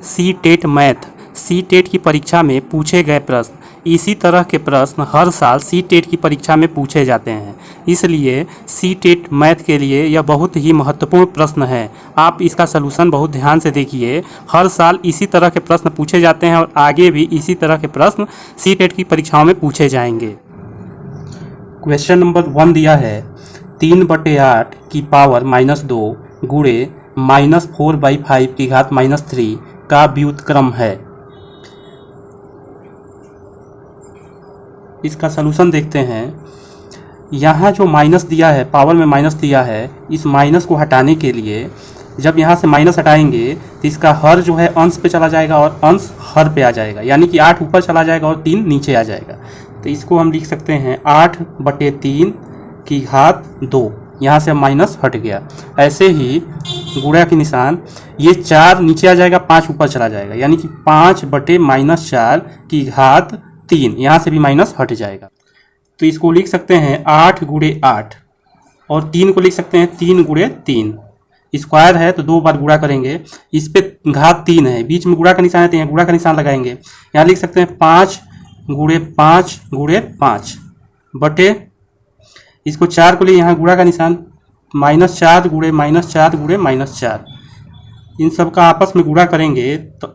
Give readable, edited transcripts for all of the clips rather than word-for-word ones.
सी TET math, C TET की परीक्षा में पूछे गए प्रश्न, इसी तरह के प्रश्न हर साल सी टेट की परीक्षा में पूछे जाते हैं। इसलिए सी टेट मैथ के लिए यह बहुत ही महत्वपूर्ण प्रश्न है। आप इसका सलूशन बहुत ध्यान से देखिए। हर साल इसी तरह के प्रश्न पूछे जाते हैं और आगे भी इसी तरह के प्रश्न सी टेट की परीक्षाओं में पूछे जाएंगे। क्वेश्चन नंबर 1 दिया है 3/8 की पावर -2 गुणे -4/5 की घात -3 का व्युत्क्रम है। इसका सलूशन देखते हैं। यहाँ जो माइनस दिया है, पावर में माइनस दिया है, इस माइनस को हटाने के लिए जब यहाँ से माइनस हटाएंगे तो इसका हर जो है अंश पे चला जाएगा और अंश हर पे आ जाएगा, यानी कि 8 ऊपर चला जाएगा और 3 नीचे आ जाएगा। तो इसको हम लिख सकते हैं 8/3 की घात 2। यहाँ से माइनस हट गया। ऐसे ही गुणा के निशान, ये 4 नीचे आ जाएगा, 5 ऊपर चला जाएगा, यानी कि 5/-4 की घात 3। यहाँ से भी माइनस हट जाएगा। तो इसको लिख सकते हैं 8×8 और 3 को लिख सकते हैं 3×3। स्क्वायर है तो 2 बार गुणा करेंगे। इस पे घात 3 है, बीच में गुणा का निशान है तो यहाँ गुणा का निशान लगाएंगे। यहाँ लिख सकते हैं 5×5×5 बटे, इसको 4 को लिए यहाँ गुणा का निशान, -4×-4×-4। इन सब का आपस में गुणा करेंगे तो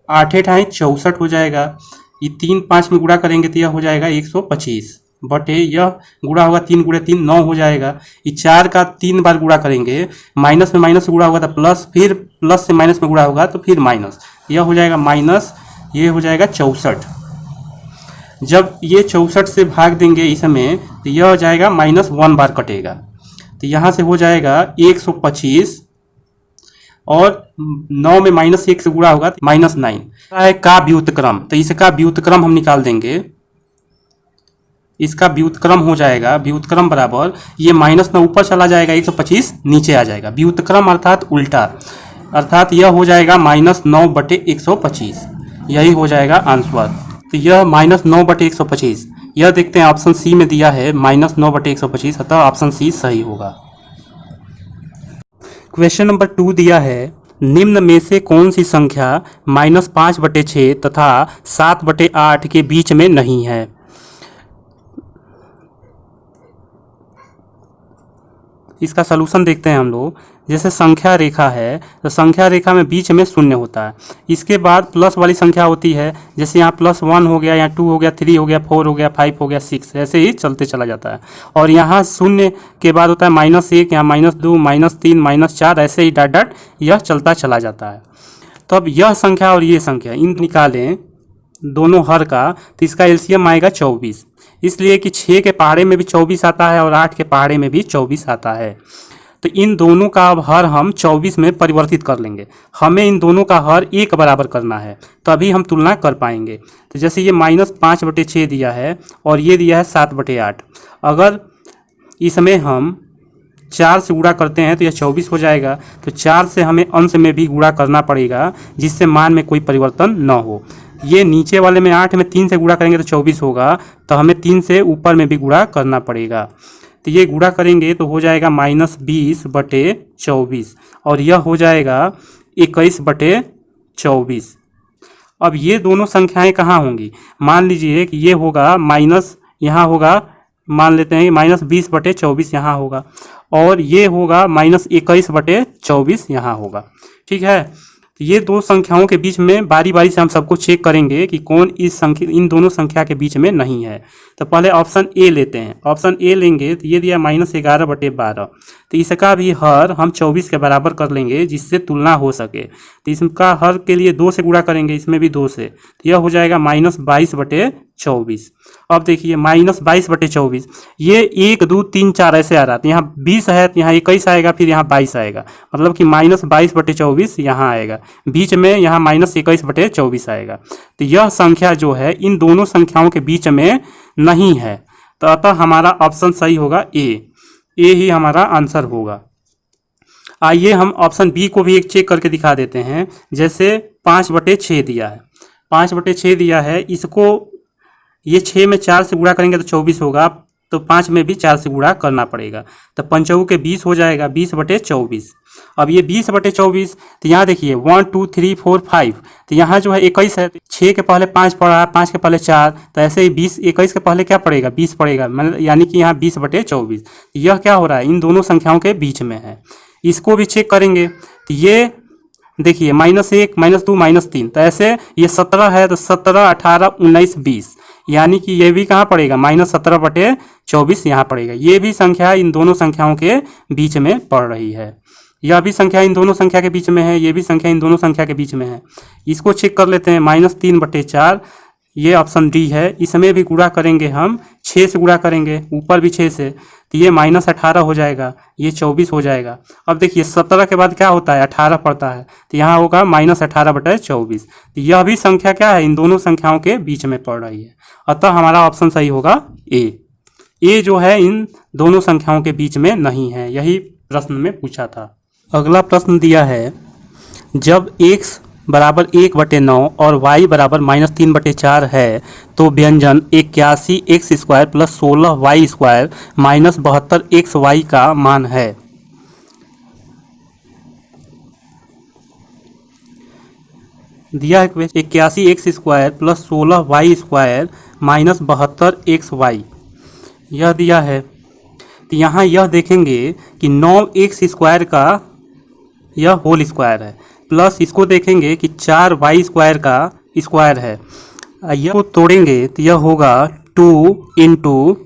8×8 64 हो जाएगा। ये 3×5 में गुणा करेंगे तो यह हो जाएगा 125 बटे, यह गुणा होगा 3×3 9 हो जाएगा। ये 4 का 3 बार गुणा करेंगे, माइनस में माइनस से गुणा होगा तो प्लस, फिर प्लस से माइनस में गुणा होगा तो फिर माइनस, यह हो जाएगा माइनस, ये हो जाएगा 64। जब ये 64 से भाग देंगे इसमें तो यह हो जाएगा -1 बार कटेगा, तो यहाँ से हो जाएगा 125 और 9 में -1 से गुणा होगा -9 है का व्युत्क्रम। तो इसका व्युत्क्रम हम निकाल देंगे। इसका व्युत्क्रम हो जाएगा, व्युत्क्रम बराबर ये -9 ऊपर चला जाएगा, 125 नीचे आ जाएगा। व्युत्क्रम अर्थात उल्टा, अर्थात यह हो जाएगा -9/125। यही हो जाएगा आंसर। तो यह -9/125, यह देखते हैं ऑप्शन सी में दिया है -9/125, अतः ऑप्शन सी सही होगा। क्वेश्चन नंबर 2 दिया है निम्न में से कौन सी संख्या -5/6 तथा 7/8 के बीच में नहीं है। इसका सलूशन देखते हैं हम लोग। जैसे संख्या रेखा है तो संख्या रेखा में बीच में शून्य होता है, इसके बाद प्लस वाली संख्या होती है, जैसे यहाँ +1 हो गया, यहाँ 2 हो गया, 3 हो गया, 4 हो गया, 5 हो गया, 6, ऐसे ही चलते चला जाता है। और यहाँ शून्य के बाद होता है -1, यहाँ -2, -3, -4, ऐसे ही डॉट डॉट यह चलता चला जाता है। तो अब यह संख्या और ये संख्या इन निकालें दोनों हर का, तो इसका एलसीएम आएगा 24, इसलिए कि 6 के पहाड़े में भी 24 आता है और 8 के पहाड़े में भी 24 आता है। तो इन दोनों का अब हर हम 24 में परिवर्तित कर लेंगे। हमें इन दोनों का हर एक बराबर करना है, तभी हम तुलना कर पाएंगे। तो जैसे ये -5/6 दिया है और ये दिया है 7/8, अगर इसमें हम 4 से गुणा करते हैं तो यह 24 हो जाएगा। तो 4 से हमें अंश में भी गुणा करना पड़ेगा, जिससे मान में कोई परिवर्तन न हो। ये नीचे वाले में 8 में 3 से गुणा करेंगे तो 24 होगा, तो हमें 3 से ऊपर में भी गुणा करना पड़ेगा। तो ये गुणा करेंगे तो हो जाएगा -20/24 और यह हो जाएगा 21/24। अब ये दोनों संख्याएं कहाँ होंगी, मान लीजिए कि ये होगा माइनस, यहाँ होगा, मान लेते हैं -20/24 यहाँ होगा, और ये होगा -21/24 यहाँ होगा। ठीक है, तो ये दो संख्याओं के बीच में बारी बारी से हम सबको चेक करेंगे कि कौन इन दोनों संख्या के बीच में नहीं है। तो पहले ऑप्शन ए लेते हैं। ऑप्शन ए लेंगे तो ये दिया -11/12, तो इसका भी हर हम 24 के बराबर कर लेंगे, जिससे तुलना हो सके। तो इसका हर के लिए 2 से गुणा करेंगे, इसमें भी 2 से, तो यह हो जाएगा -22/24। अब देखिए -22/24, ये 1 2 3 4 ऐसे आ रहा है, तो यहाँ 20 है तो यहाँ 21 आएगा, फिर यहाँ 22 आएगा, मतलब कि -22/24 यहाँ आएगा, बीच में यहाँ -21/24 आएगा। तो यह संख्या जो है इन दोनों संख्याओं के बीच में नहीं है, तो अतः हमारा ऑप्शन सही होगा ए ही हमारा आंसर होगा। आइए हम ऑप्शन बी को भी एक चेक करके दिखा देते हैं। जैसे 5/6 दिया है, 5/6 दिया है, इसको ये 6 में 4 से गुणा करेंगे तो 24 होगा, तो 5 में भी 4 से गुणा करना पड़ेगा, तो 5 के 20 हो जाएगा, 20/24। अब ये 20/24, तो यहाँ देखिए 1 2 3 4 5, तो यहाँ जो है 21 है, 6 के पहले 5 पड़ा, 5 के पहले 4, तो ऐसे ही 20 21 के पहले क्या पड़ेगा, 20 पड़ेगा, मतलब यानी कि यहाँ 20/24। यह क्या हो रहा है, इन दोनों संख्याओं के बीच में है। इसको भी चेक करेंगे, तो ये देखिए -1 -2 -3, तो ऐसे ये 17 है, तो 17 18 19 20, यानी कि ये भी कहाँ पड़ेगा, -17/24 यहाँ पड़ेगा। ये भी संख्या इन दोनों संख्याओं के बीच में पड़ रही है। यह भी संख्या इन दोनों संख्या के बीच में है, ये भी संख्या इन दोनों संख्या के बीच में है। इसको चेक कर लेते हैं, -3/4, ये ऑप्शन डी है। इसमें भी गुणा करेंगे हम, 6 से गुणा करेंगे, ऊपर भी 6 से, तो ये -18 हो जाएगा, ये 24 हो जाएगा। अब देखिए 17 के बाद क्या होता है, 18 पड़ता है, तो यहाँ होगा -18/24। तो यह भी संख्या क्या है, इन दोनों संख्याओं के बीच में पड़ रही है। अतः हमारा ऑप्शन सही होगा ए जो है इन दोनों संख्याओं के बीच में नहीं है, यही प्रश्न में पूछा था। अगला प्रश्न दिया है, जब x बराबर 1/9 और y बराबर -3/4 है तो व्यंजन 81x² + 16y² - 72xy का मान है। दिया है 81x² + 16y² - 72xy, यह दिया है। तो यहाँ यह देखेंगे कि 9x² का यह होल स्क्वायर है, प्लस इसको देखेंगे कि 4y² का स्क्वायर है। यह को तोड़ेंगे तो यह होगा 2 इंटू,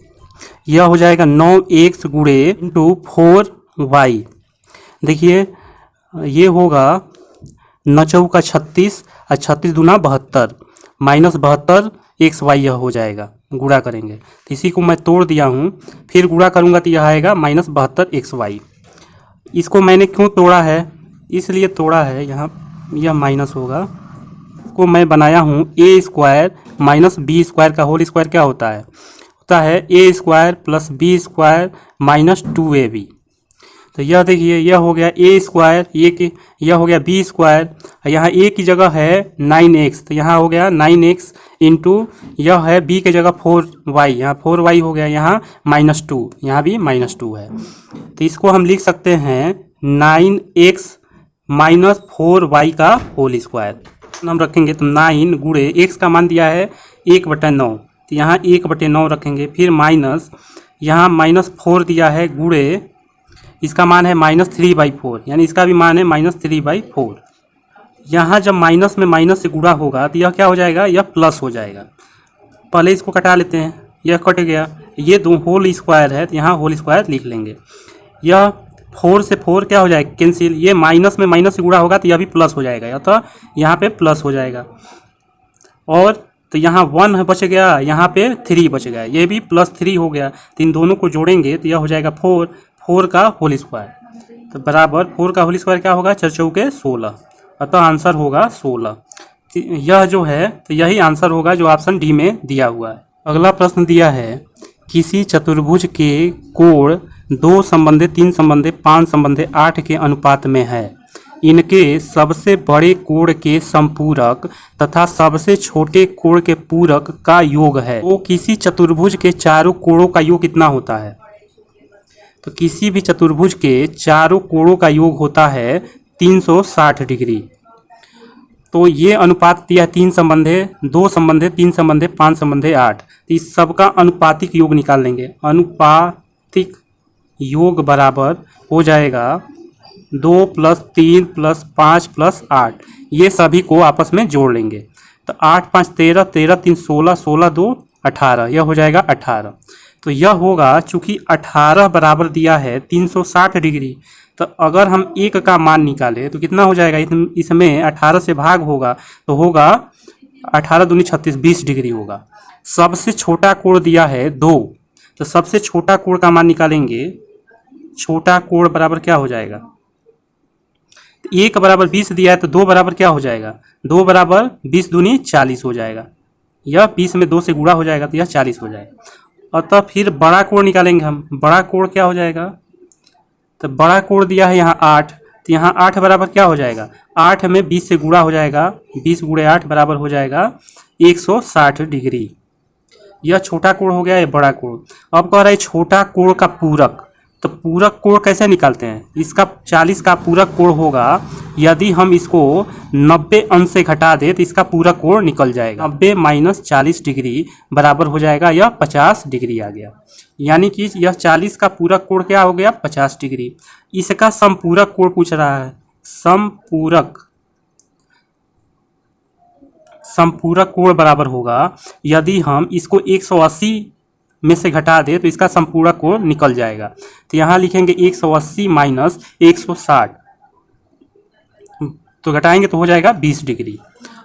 यह हो जाएगा 9x गुणे इंटू 4y। देखिए ये होगा 9 चौका 36 और 36 दूना 72 -72xy, यह हो जाएगा। गुणा करेंगे तो इसी को मैं तोड़ दिया हूँ, फिर गुणा करूँगा तो यह आएगा -72xy। इसको मैंने क्यों तोड़ा है, इसलिए तोड़ा है, यहाँ यह माइनस होगा। इसको मैं बनाया हूँ a² - b² का होल स्क्वायर क्या होता है, a² + b² - 2ab। तो यह देखिए यह हो गया a², यह हो गया b², यहाँ a की जगह है 9x, तो यहाँ हो गया 9x इंटू, यह है b की जगह 4y, यहाँ 4y हो गया, यहाँ -2, यहाँ भी -2 है। तो इसको हम लिख सकते हैं 9x - 4y का होल स्क्वायर। हम रखेंगे तो 9 गुणे x का मान दिया है 1/9, तो यहाँ 1/9 रखेंगे, फिर माइनस यहाँ -4 दिया है, गुणे इसका मान है -3/4, यानी इसका भी मान है -3/4। यहाँ जब माइनस में माइनस से गुणा होगा तो यह क्या हो जाएगा, यह प्लस हो जाएगा। पहले इसको कटा लेते हैं, यह कट गया, ये दो होल स्क्वायर है, तो यहाँ होल स्क्वायर लिख लेंगे। यह 4 से 4 क्या हो जाएगा, कैंसिल, ये माइनस में माइनस से गुणा होगा तो यह भी प्लस हो जाएगा, तो यहाँ पे प्लस हो जाएगा। और तो यहाँ 1 बच गया, यहाँ पे 3 बच गया, ये भी +3 हो गया। तो इन दोनों को जोड़ेंगे तो यह हो जाएगा 4 का होल स्क्वायर, तो बराबर 4 का होल स्क्वायर क्या होगा, 4 चौके 16, अतः आंसर होगा 16। यह जो है तो यही आंसर होगा जो ऑप्शन डी में दिया हुआ है। अगला प्रश्न दिया है, किसी चतुर्भुज के कोण 2 संबंधित 3 संबंधित 5 संबंधित 8 के अनुपात में है। इनके सबसे बड़े कोण के संपूरक तथा सबसे छोटे कोण के पूरक का योग है। तो किसी चतुर्भुज के चारों कोणों का योग कितना होता है, तो किसी भी चतुर्भुज के चारों कोणों का योग होता है 360 डिग्री। तो ये अनुपात दिया 3 संबंधे 2 संबंधे 3 संबंधे 5 संबंधे 8, तो इस सबका अनुपातिक योग निकाल लेंगे। अनुपातिक योग बराबर हो जाएगा 2 + 3 + 5 + 8, ये सभी को आपस में जोड़ लेंगे। तो 8 5 13, 13 3 16, 16 2 18, यह हो जाएगा 18। तो यह होगा, चूंकि 18 बराबर दिया है 360 डिग्री, तो अगर हम एक का मान निकालें तो कितना हो जाएगा, इसमें 18 से भाग होगा तो होगा 18 दूनी 36, 20 डिग्री होगा। सबसे छोटा कोण दिया है 2, तो सबसे छोटा कोण का मान निकालेंगे। छोटा कोण बराबर क्या हो जाएगा, 1 बराबर 20 दिया है तो 2 बराबर क्या हो जाएगा, 2 बराबर 20 दूनी 40 हो जाएगा। यह 20 में 2 से गुणा हो जाएगा तो यह 40 हो जाएगा। अतः फिर बड़ा कोण निकालेंगे हम। बड़ा कोण क्या हो जाएगा, तो बड़ा कोण दिया है यहाँ 8, तो यहाँ 8 बराबर क्या हो जाएगा, 8 में 20 से गुणा हो जाएगा, 20 × 8 बराबर हो जाएगा 160 डिग्री। यह छोटा कोण हो गया, ये बड़ा कोण। अब कह रहा है छोटा कोण का पूरक, तो पूरक कोण कैसे निकालते हैं? इसका 40 का पूरक कोण होगा, यदि हम इसको 90 अंश से घटा दें तो इसका पूरक कोण निकल जाएगा। 90 माइनस 40 डिग्री बराबर हो जाएगा यह 50 डिग्री आ गया। यानी कि यह 40 का पूरक कोण क्या हो गया? 50 डिग्री। इसका समपूरक कोण पूछ रहा है। समपूरक कोण बराबर होगा, यदि हम इसको 180 में से घटा दे तो इसका समपूरक कोण निकल जाएगा। तो यहाँ लिखेंगे 180 माइनस 160, तो घटाएंगे तो हो जाएगा 20 डिग्री।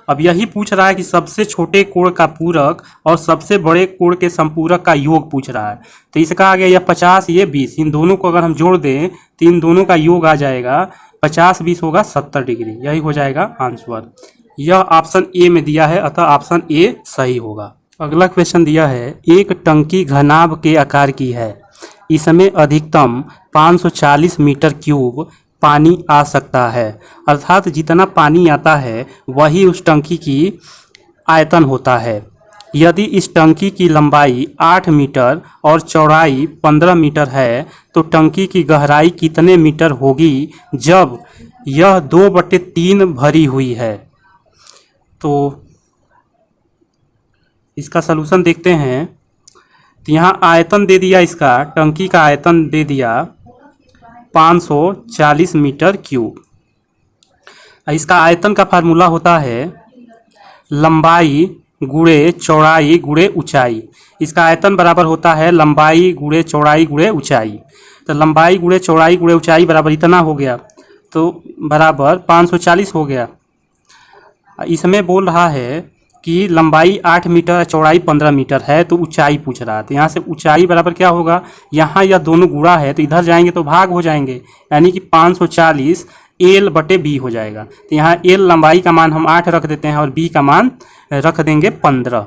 अब यही पूछ रहा है कि सबसे छोटे कोण का पूरक और सबसे बड़े कोण के समपूरक का योग पूछ रहा है। तो इसका आ गया यह 50, ये 20, इन दोनों को अगर हम जोड़ दें तो इन दोनों का योग आ जाएगा 50 20 होगा 70 डिग्री। यही हो जाएगा आंसर। यह ऑप्शन ए में दिया है, अतः ऑप्शन ए सही होगा। अगला क्वेश्चन दिया है, एक टंकी घनाभ के आकार की है, इसमें अधिकतम 540 मीटर क्यूब पानी आ सकता है, अर्थात जितना पानी आता है वही उस टंकी की आयतन होता है। यदि इस टंकी की लंबाई 8 मीटर और चौड़ाई 15 मीटर है तो टंकी की गहराई कितने मीटर होगी जब यह 2/3 भरी हुई है? तो इसका सलूशन देखते हैं। तो यहाँ आयतन दे दिया, इसका टंकी का आयतन दे दिया 540 मीटर क्यूब। इसका आयतन का फार्मूला होता है लंबाई गुणे चौड़ाई गुणे ऊंचाई। इसका आयतन बराबर होता है लंबाई गुणे चौड़ाई गुणे ऊंचाई। तो लंबाई गुणे चौड़ाई गुणे ऊंचाई बराबर इतना हो गया, तो बराबर 540 हो गया। इसमें बोल रहा है कि लंबाई 8 मीटर चौड़ाई 15 मीटर है, तो ऊंचाई पूछ रहा है। तो यहाँ से ऊंचाई बराबर क्या होगा? यहाँ यह दोनों गुणा है तो इधर जाएंगे तो भाग हो जाएंगे, यानी कि 540 एल बटे बी हो जाएगा। तो यहाँ एल लंबाई का मान हम 8 रख देते हैं और बी का मान रख देंगे 15।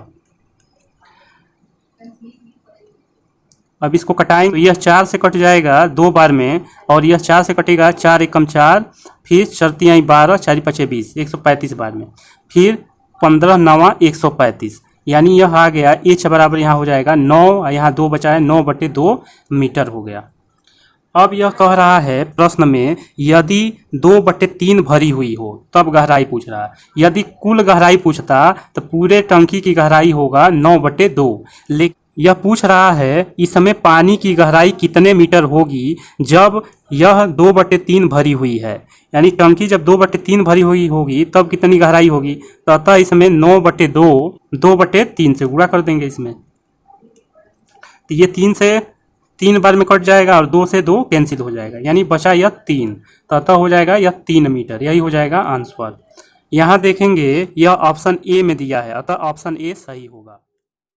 अब इसको कटाएंगे तो यह 4 से कट जाएगा 2 बार में, और यह 4 से कटेगा, 4 एकम 4, फिर 4 आई 12, 4 5 20, 135 बार में, फिर 15 9 135, यानी यह आ गया एच बराबर यहाँ हो जाएगा 9, यहाँ 2 बचा है, 9/2 मीटर हो गया। अब यह कह रहा है प्रश्न में यदि 2/3 भरी हुई हो तब गहराई पूछ रहा है। यदि कुल गहराई पूछता तो पूरे टंकी की गहराई होगा 9/2, लेकिन यह पूछ रहा है इसमें पानी की गहराई कितने मीटर होगी जब यह 2/3 भरी हुई है। यानी टंकी जब 2/3 भरी हुई होगी तब कितनी गहराई होगी, तो अतः इसमें 9/2 2/3 से गुणा कर देंगे इसमें। तो ये 3 से 3 बार में कट जाएगा और 2 से 2 कैंसिल हो जाएगा, यानी बचा यह 3, तो अतः हो जाएगा यह 3 मीटर। यही हो जाएगा आंसर। यहाँ देखेंगे यह ऑप्शन ए में दिया है, अतः ऑप्शन ए सही होगा।